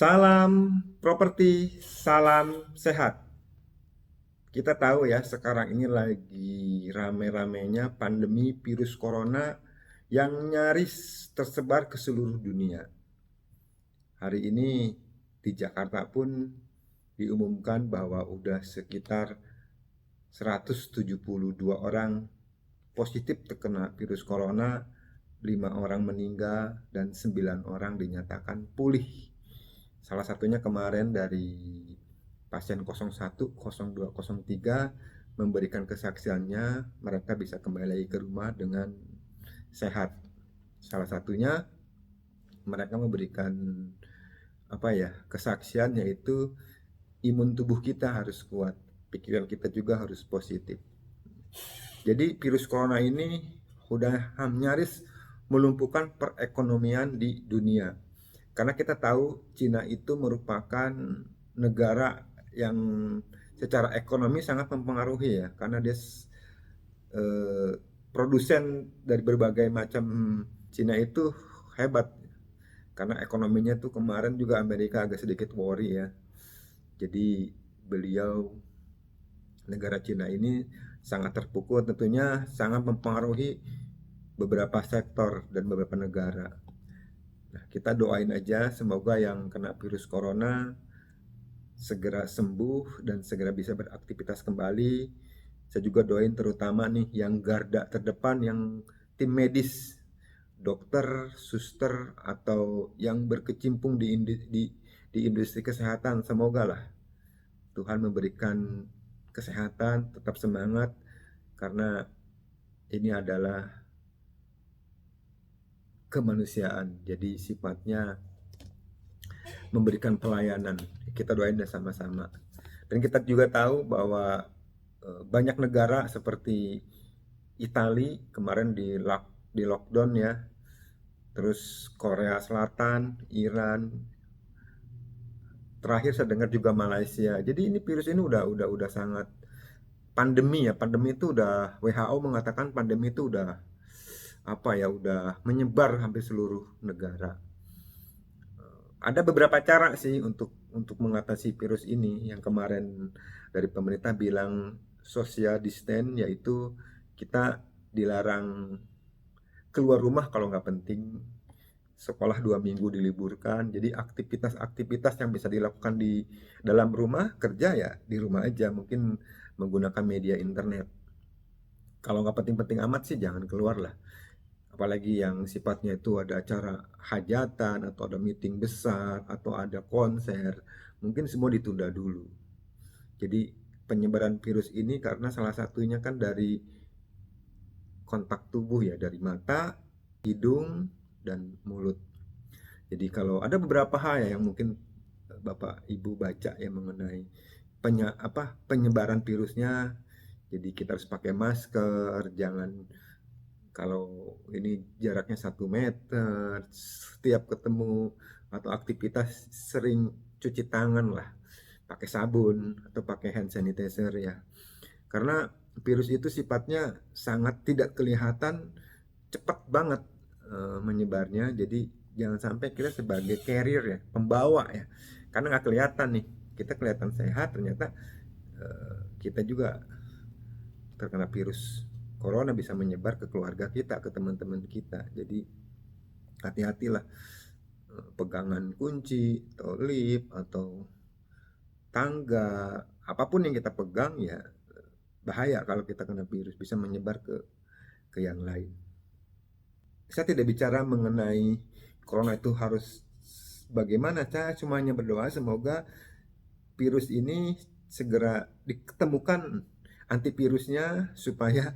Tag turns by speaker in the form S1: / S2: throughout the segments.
S1: Salam properti, salam sehat. Kita tahu ya, sekarang ini lagi rame-ramenya pandemi virus corona yang nyaris tersebar ke seluruh dunia. Hari ini di Jakarta pun diumumkan bahwa udah sekitar 172 orang positif terkena virus corona, 5 orang meninggal dan 9 orang dinyatakan pulih. Salah satunya kemarin dari pasien 01, 02, 03 memberikan kesaksiannya mereka bisa kembali lagi ke rumah dengan sehat. Salah satunya mereka memberikan kesaksian, yaitu imun tubuh kita harus kuat, pikiran kita juga harus positif. Jadi virus corona ini udah nyaris melumpuhkan perekonomian di dunia. Karena kita tahu Cina itu merupakan negara yang secara ekonomi sangat mempengaruhi ya, karena dia eh, produsen dari berbagai macam. Cina itu hebat karena ekonominya tuh kemarin juga Amerika agak sedikit worry ya. Jadi beliau, negara Cina ini sangat terpukul, tentunya sangat mempengaruhi beberapa sektor dan beberapa negara. Nah, kita doain aja semoga yang kena virus corona segera sembuh dan segera bisa beraktivitas kembali. Saya juga doain terutama nih yang garda terdepan, yang tim medis, dokter, suster, atau yang berkecimpung di industri kesehatan. Semoga lah Tuhan memberikan kesehatan, tetap semangat, karena ini adalah kemanusiaan. Jadi sifatnya memberikan pelayanan. Kita doain sama-sama. Dan kita juga tahu bahwa banyak negara seperti Italia kemarin di lockdown ya. Terus Korea Selatan, Iran, terakhir saya dengar juga Malaysia. Jadi ini virus ini udah sangat pandemi ya. Pandemi itu udah, WHO mengatakan pandemi itu udah udah menyebar hampir seluruh negara. Ada beberapa cara sih untuk mengatasi virus ini. Yang kemarin dari pemerintah bilang social distance, yaitu kita dilarang keluar rumah kalau nggak penting. Sekolah 2 minggu diliburkan. Jadi aktivitas-aktivitas yang bisa dilakukan di dalam rumah, kerja ya di rumah aja. Mungkin menggunakan media internet. Kalau nggak penting-penting amat sih jangan keluar lah. Apalagi yang sifatnya itu ada acara hajatan atau ada meeting besar atau ada konser, mungkin semua ditunda dulu. Jadi penyebaran virus ini karena salah satunya kan dari kontak tubuh ya, dari mata, hidung, dan mulut. Jadi kalau ada beberapa hal ya yang mungkin Bapak Ibu baca ya mengenai penyebaran virusnya. Jadi kita harus pakai masker, jangan, kalau ini jaraknya 1 meter, setiap ketemu atau aktivitas sering cuci tangan lah, pakai sabun atau pakai hand sanitizer ya. Karena virus itu sifatnya sangat tidak kelihatan, cepat banget menyebarnya. Jadi jangan sampai kita sebagai carrier ya, pembawa ya, karena nggak kelihatan nih, kita kelihatan sehat, ternyata kita juga terkena virus corona, bisa menyebar ke keluarga kita, ke teman-teman kita. Jadi hati-hatilah, pegangan kunci atau lift atau tangga, apapun yang kita pegang ya bahaya. Kalau kita kena virus bisa menyebar ke yang lain. Saya tidak bicara mengenai corona itu harus bagaimana, saya cuma hanya berdoa semoga virus ini segera ditemukan antivirusnya supaya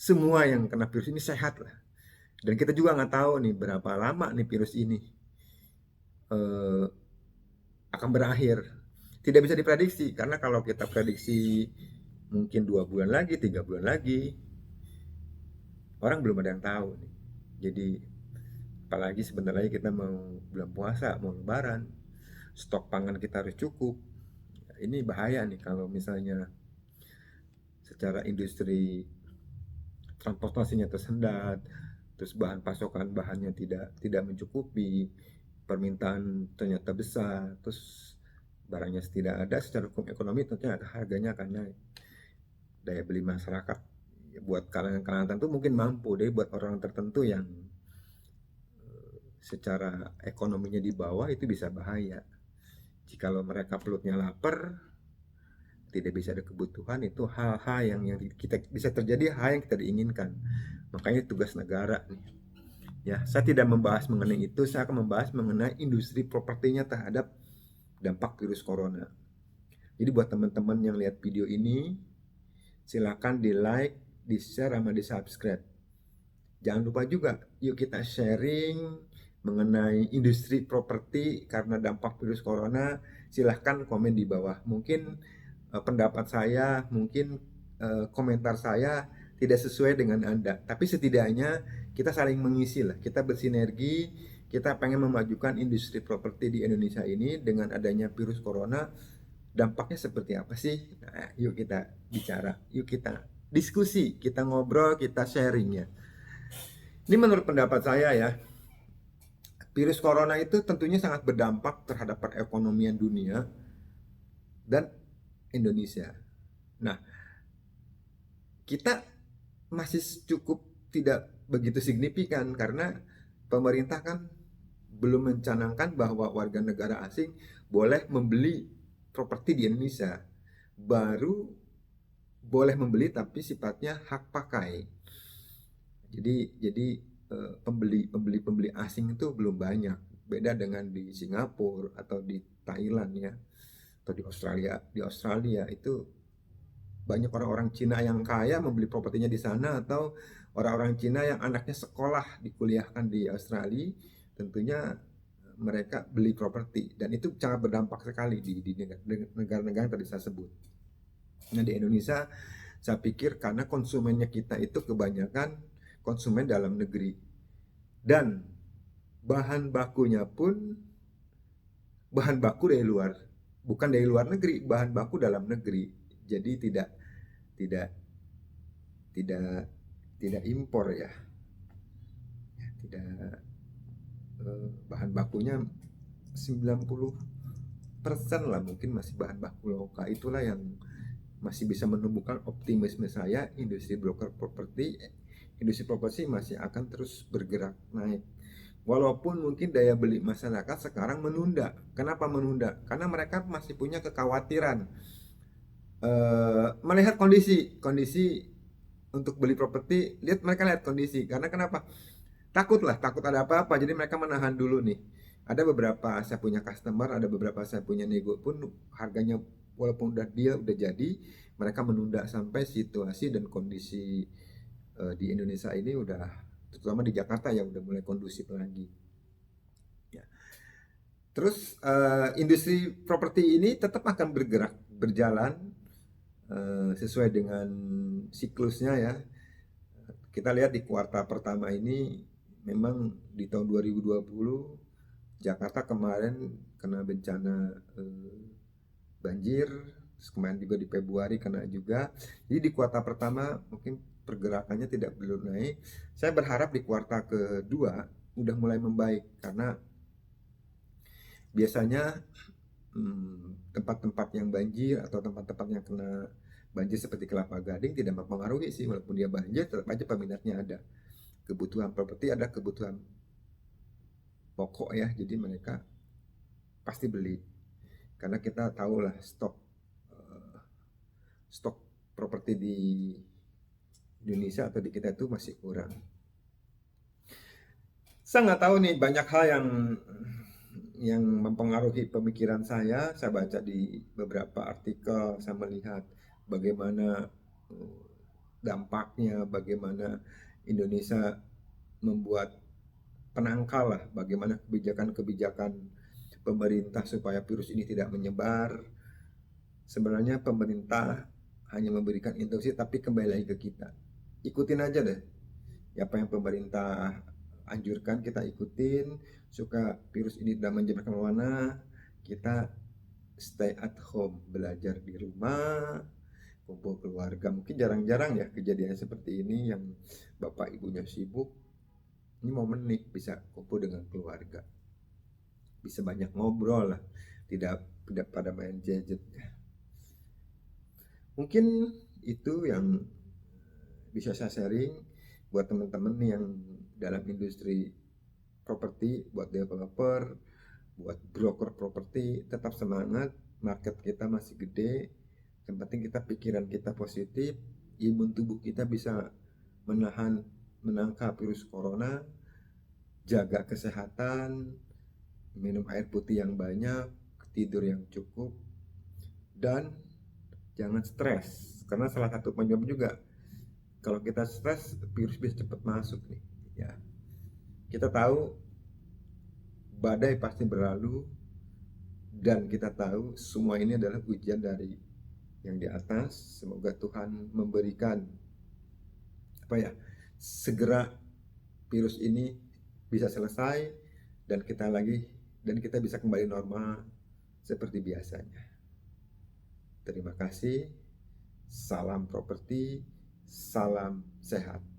S1: semua yang kena virus ini sehat lah. Dan kita juga nggak tahu nih berapa lama nih virus ini eh, akan berakhir. Tidak bisa diprediksi, karena kalau kita prediksi mungkin 2 bulan lagi, 3 bulan lagi, orang belum ada yang tahu nih. Jadi apalagi sebentar lagi kita mau bulan puasa, mau lebaran, stok pangan kita harus cukup. Ini bahaya nih kalau misalnya secara industri transportasinya tersendat, terus bahan pasokan bahannya tidak mencukupi. permintaan ternyata besar, terus barangnya tidak ada, secara hukum ekonomi tentunya harganya akan naik. Daya beli masyarakat ya, buat kalangan-kalangan tertentu mungkin mampu, deh buat orang tertentu yang secara ekonominya di bawah itu bisa bahaya. Jikalau mereka perutnya lapar, tidak bisa ada kebutuhan, itu hal-hal yang kita bisa terjadi, hal yang kita diinginkan. Makanya tugas negara nih. Ya, saya tidak membahas mengenai itu, saya akan membahas mengenai industri propertinya terhadap dampak virus corona. Jadi buat teman-teman yang lihat video ini, silakan di like, di share, sama di subscribe. Jangan lupa juga, yuk kita sharing mengenai industri properti karena dampak virus corona. Silahkan komen di bawah. Mungkin pendapat saya, mungkin komentar saya tidak sesuai dengan Anda, tapi setidaknya kita saling mengisi lah, kita bersinergi, kita pengen memajukan industri properti di Indonesia ini. Dengan adanya virus corona, dampaknya seperti apa sih? Nah, yuk kita bicara, yuk kita diskusi, kita ngobrol, kita sharing ya. Ini menurut pendapat saya ya, virus corona itu tentunya sangat berdampak terhadap perekonomian dunia dan Indonesia. Nah, kita masih cukup tidak begitu signifikan karena pemerintah kan belum mencanangkan bahwa warga negara asing boleh membeli properti di Indonesia. Baru boleh membeli tapi sifatnya hak pakai. Jadi pembeli asing itu belum banyak. Beda dengan di Singapura atau di Thailand ya, atau di Australia. Di Australia itu banyak orang-orang Cina yang kaya membeli propertinya di sana, atau orang-orang Cina yang anaknya sekolah dikuliahkan di Australia, tentunya mereka beli properti, dan itu sangat berdampak sekali di negara-negara yang tadi saya sebut. Nah, di Indonesia saya pikir karena konsumennya kita itu kebanyakan konsumen dalam negeri, dan bahan bakunya pun bahan baku dari luar, bukan dari luar negeri, bahan baku dalam negeri. Jadi tidak tidak tidak tidak impor ya, tidak bahan bakunya 90% lah mungkin masih bahan baku lokal. Itulah yang masih bisa menumbuhkan optimisme saya, industri properti masih akan terus bergerak naik. Walaupun mungkin daya beli masyarakat sekarang menunda. Kenapa menunda? Karena mereka masih punya kekhawatiran melihat kondisi untuk beli properti. Mereka lihat kondisi, karena kenapa? Takut ada apa-apa, jadi mereka menahan dulu nih. Ada beberapa saya punya customer, ada beberapa saya punya nego pun harganya walaupun dia udah jadi, mereka menunda sampai situasi dan kondisi di Indonesia ini udah, terutama di Jakarta ya, udah mulai kondusif lagi ya. Terus industri properti ini tetap akan berjalan sesuai dengan siklusnya ya. Kita lihat di kuartal pertama ini, memang di tahun 2020 Jakarta kemarin kena bencana banjir, terus kemarin juga di Februari kena juga. Jadi di kuartal pertama mungkin pergerakannya tidak belum naik. Saya berharap di kuartal kedua udah mulai membaik, karena biasanya tempat-tempat yang banjir atau tempat-tempat yang kena banjir seperti Kelapa Gading tidak mempengaruhi sih, walaupun dia banjir tetap aja peminatnya ada. Kebutuhan properti ada, kebutuhan pokok ya, jadi mereka pasti beli, karena kita tahu lah stok properti di Indonesia atau di kita itu masih kurang. Saya nggak tahu nih, banyak hal yang mempengaruhi pemikiran saya. Saya baca di beberapa artikel, saya melihat bagaimana dampaknya, bagaimana Indonesia membuat penangkal lah, bagaimana kebijakan-kebijakan pemerintah supaya virus ini tidak menyebar. Sebenarnya pemerintah hanya memberikan instruksi, tapi kembali lagi ke kita. Ikutin aja deh apa yang pemerintah anjurkan, kita ikutin. Suka virus ini tidak menyebar kemana-mana, kita stay at home, belajar di rumah, kumpul keluarga. Mungkin jarang-jarang ya kejadian seperti ini, yang bapak ibunya sibuk. Ini momen nih bisa kumpul dengan keluarga. bisa banyak ngobrol lah, tidak tidak pada main gadget. Mungkin itu yang bisa saya sharing buat teman-teman yang dalam industri properti, buat developer, buat broker properti. Tetap semangat, market kita masih gede, yang penting kita pikiran kita positif, imun tubuh kita bisa menahan, menangkal virus corona, jaga kesehatan, minum air putih yang banyak, tidur yang cukup, dan jangan stres, karena salah satu penyebab juga kalau kita stres virus bisa cepat masuk nih ya. Kita tahu badai pasti berlalu, dan kita tahu semua ini adalah ujian dari yang di atas. Semoga Tuhan memberikan apa ya, segera virus ini bisa selesai, dan kita bisa kembali normal seperti biasanya. Terima kasih. Salam properti, salam sehat.